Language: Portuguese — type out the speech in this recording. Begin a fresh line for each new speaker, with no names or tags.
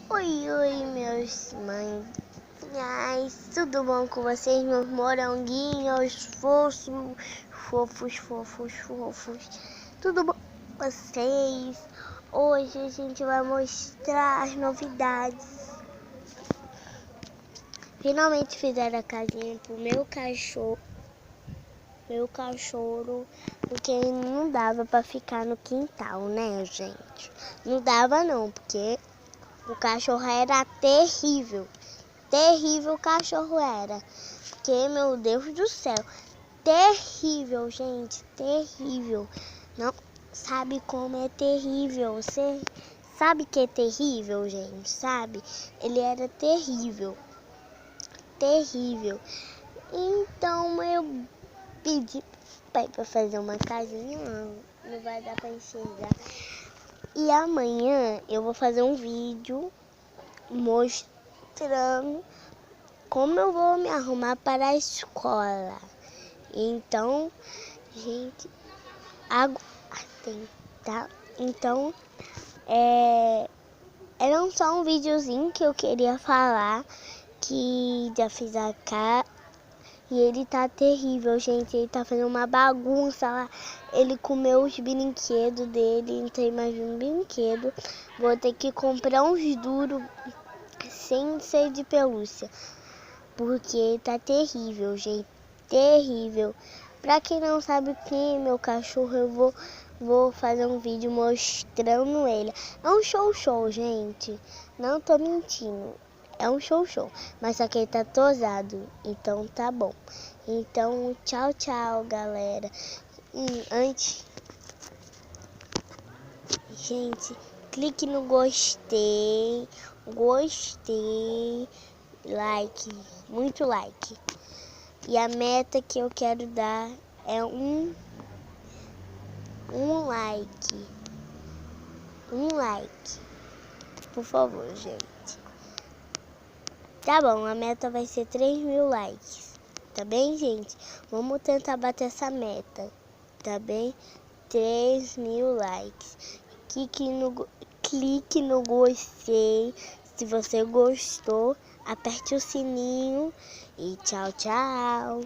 Oi, meus manhãs, tudo bom com vocês, meus moranguinhos fofos, tudo bom com vocês? Hoje a gente vai mostrar as novidades. Finalmente fizeram a casinha pro meu cachorro, porque não dava pra ficar no quintal, né, gente? Não dava não, porque o cachorro era terrível o cachorro era. Porque, meu Deus do céu, terrível, gente, terrível. Não sabe como é terrível. Você sabe que é terrível, gente, sabe? Ele era terrível. Então eu pedi pai para fazer uma casinha, não vai dar para enxergar. E amanhã eu vou fazer um vídeo mostrando como eu vou me arrumar para a escola. Então, gente, aguardem, tá? Então, era só um videozinho que eu queria falar, que já fiz a cara. E ele tá terrível, gente. Ele tá fazendo uma bagunça lá. Ele comeu os brinquedos dele. Não tem mais um brinquedo. Vou ter que comprar uns duros sem ser de pelúcia. Porque tá terrível, gente. Terrível. Pra quem não sabe quem é meu cachorro, eu vou fazer um vídeo mostrando ele. É um show, gente. Não tô mentindo. É um show. Mas só que ele tá tosado. Então tá bom. Então, tchau, galera. E antes, gente, clique no gostei. Like, muito like. E a meta que eu quero dar é um like. Um like. Por favor, gente. Tá bom, a meta vai ser 3.000 likes. Tá bem, gente? Vamos tentar bater essa meta. Tá bem? 3.000 likes. Clique no gostei. Se você gostou, aperte o sininho e tchau.